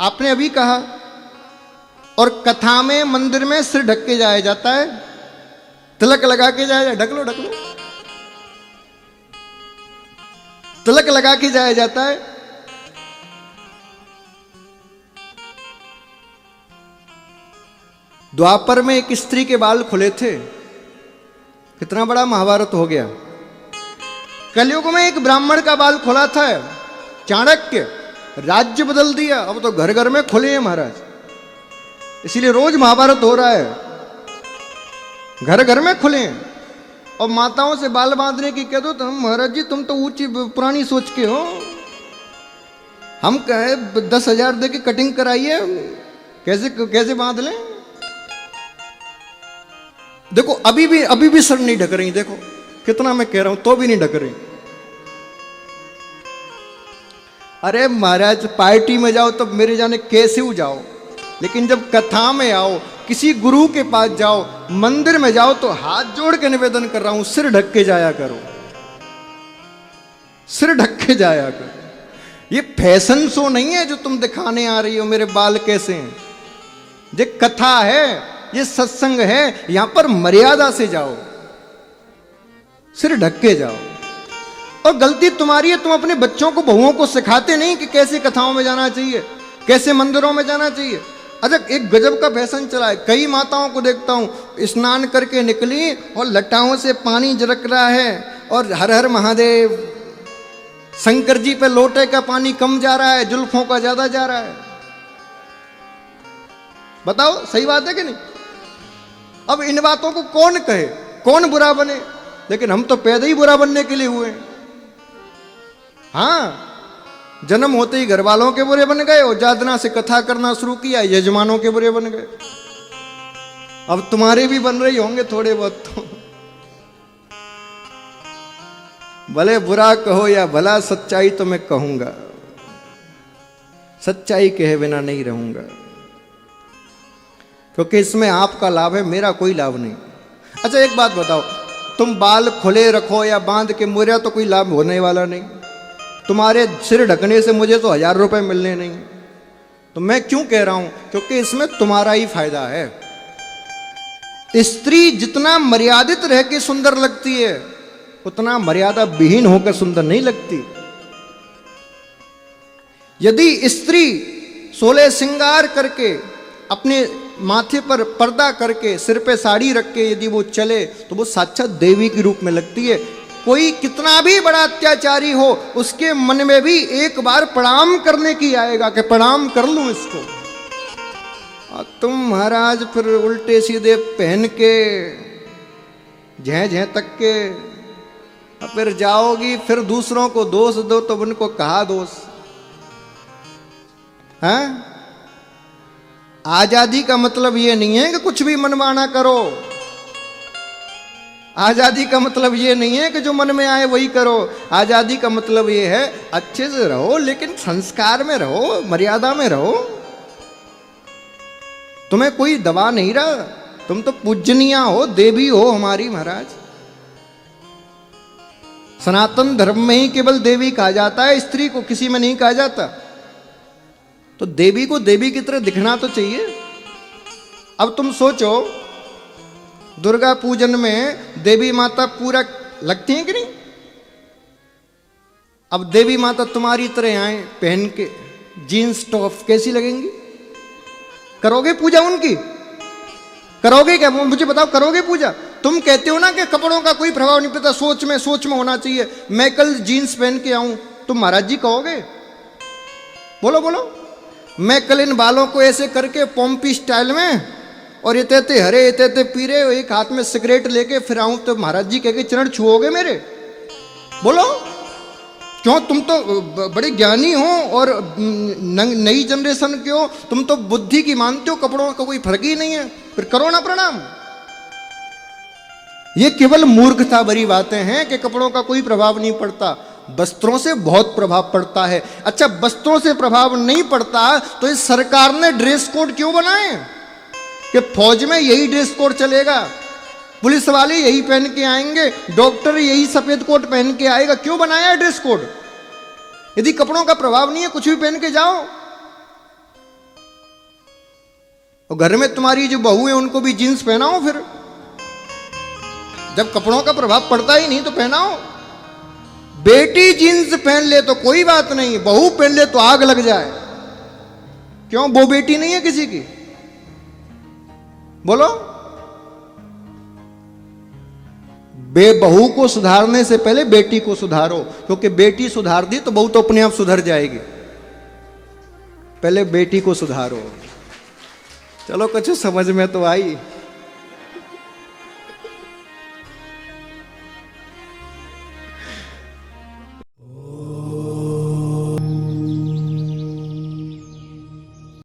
आपने अभी कहा, और कथा में मंदिर में सिर ढक के जाया जाता है, तिलक लगा के जाया, ढक लो ढक लो, तिलक लगा के जाया जाता है। द्वापर में एक स्त्री के बाल खुले थे, कितना बड़ा महाभारत हो गया। कलयुग में एक ब्राह्मण का बाल खुला था, चाणक्य राज्य बदल दिया, अब तो घर घर में खुले हैं महाराज, इसीलिए रोज महाभारत हो रहा है, घर घर में खुले हैं। और माताओं से बाल बांधने की कह दो तो महाराज जी तुम तो ऊंची पुरानी सोच के हो, हम कहे 10,000 दे के कटिंग कराइए, कैसे कैसे बांध लें। देखो अभी भी सर नहीं ढक रही, देखो कितना मैं कह रहा हूं तो भी नहीं ढक रही। अरे महाराज पार्टी में जाओ तो मेरे जाने कैसे जाओ, लेकिन जब कथा में आओ, किसी गुरु के पास जाओ, मंदिर में जाओ तो हाथ जोड़ के निवेदन कर रहा हूं, सिर ढक के जाया करो, सिर ढक के जाया करो। ये फैशन शो नहीं है जो तुम दिखाने आ रही हो मेरे बाल कैसे हैं, ये कथा है, ये सत्संग है, यहां पर मर्यादा से जाओ, सिर ढक के जाओ। और गलती तुम्हारी है, तुम अपने बच्चों को बहुओं को सिखाते नहीं कि कैसे कथाओं में जाना चाहिए, कैसे मंदिरों में जाना चाहिए। अच्छा एक गजब का फैशन चला है, कई माताओं को देखता हूं स्नान करके निकली और लटाओं से पानी झरक रहा है और हर हर महादेव, शंकर जी पे लोटे का पानी कम जा रहा है, जुल्फों का ज्यादा जा रहा है। बताओ सही बात है कि नहीं। अब इन बातों को कौन कहे, कौन बुरा बने, लेकिन हम तो पैदा ही बुरा बनने के लिए हुए हैं। हाँ, जन्म होते ही घर वालों के बुरे बन गए और जादना से कथा करना शुरू किया, यजमानों के बुरे बन गए। अब तुम्हारे भी बन रही होंगे थोड़े बहुत तो। भले बुरा कहो या भला, सच्चाई तो मैं कहूंगा, सच्चाई कहे बिना नहीं रहूंगा, क्योंकि इसमें आपका लाभ है, मेरा कोई लाभ नहीं। अच्छा एक बात बताओ, तुम बाल खुले रखो या बांध के, मेरा तो कोई लाभ होने वाला नहीं। तुम्हारे सिर ढकने से मुझे तो 1000 रुपए मिलने नहीं, तो मैं क्यों कह रहा हूं, क्योंकि इसमें तुम्हारा ही फायदा है। स्त्री जितना मर्यादित रह के सुंदर लगती है, उतना मर्यादा विहीन होकर सुंदर नहीं लगती। यदि स्त्री 16 श्रृंगार करके, अपने माथे पर पर्दा करके, सिर पे साड़ी रख के यदि वो चले, तो वो साक्षात देवी के रूप में लगती है। कोई कितना भी बड़ा अत्याचारी हो, उसके मन में भी एक बार प्रणाम करने की आएगा कि प्रणाम कर लूं इसको। और तुम महाराज फिर उल्टे सीधे पहन के झै झै तक के फिर जाओगी, फिर दूसरों को दोष दो तो उनको कहा दोष है। आजादी का मतलब ये नहीं है कि कुछ भी मनमाना करो, आजादी का मतलब ये नहीं है कि जो मन में आए वही करो। आजादी का मतलब ये है अच्छे से रहो, लेकिन संस्कार में रहो, मर्यादा में रहो। तुम्हें कोई दबा नहीं रहा, तुम तो पूजनीय हो, देवी हो हमारी महाराज। सनातन धर्म में ही केवल देवी कहा जाता है, स्त्री को किसी में नहीं कहा जाता। तो देवी को देवी की तरह दिखना तो चाहिए। अब तुम सोचो, दुर्गा पूजन में देवी माता पूरा लगती हैं कि नहीं। अब देवी माता तुम्हारी तरह आए पहन के जीन्स टॉप, कैसी लगेंगी? करोगे पूजा उनकी? करोगे क्या? मुझे बताओ, करोगे पूजा? तुम कहते हो ना कि कपड़ों का कोई प्रभाव नहीं पड़ता, सोच में होना चाहिए। मैं कल जीन्स पहन के आऊं, तुम महाराज जी कहोगे? बोलो बोलो। मैं कल इन बालों को ऐसे करके पोम्पी स्टाइल में और इतने हरे इतने पीरे, एक हाथ में सिगरेट लेके फिर आऊं, तो महाराज जी कह के चरण छुओगे मेरे? बोलो क्यों? तुम तो बड़े ज्ञानी हो और नई जनरेशन के हो, तुम तो बुद्धि की मानते हो, कपड़ों का कोई फर्क ही नहीं है, फिर करो ना प्रणाम। ये केवल मूर्खता भरी बातें हैं कि कपड़ों का कोई प्रभाव नहीं पड़ता। वस्त्रों से बहुत प्रभाव पड़ता है। अच्छा, वस्त्रों से प्रभाव नहीं पड़ता तो इस सरकार ने ड्रेस कोड क्यों बनाए कि फौज में यही ड्रेस कोड चलेगा, पुलिस वाले यही पहन के आएंगे, डॉक्टर यही सफेद कोट पहन के आएगा? क्यों बनाया है ड्रेस कोड? यदि कपड़ों का प्रभाव नहीं है, कुछ भी पहन के जाओ। और घर में तुम्हारी जो बहू है उनको भी जीन्स पहनाओ। फिर जब कपड़ों का प्रभाव पड़ता ही नहीं तो पहनाओ। बेटी जीन्स पहन ले तो कोई बात नहीं, बहू पहन ले तो आग लग जाए। क्यों? वो बेटी नहीं है किसी की? बोलो। बहू को सुधारने से पहले बेटी को सुधारो, क्योंकि बेटी सुधार दी तो बहू तो अपने आप सुधर जाएगी। पहले बेटी को सुधारो। चलो कुछ समझ में तो आई।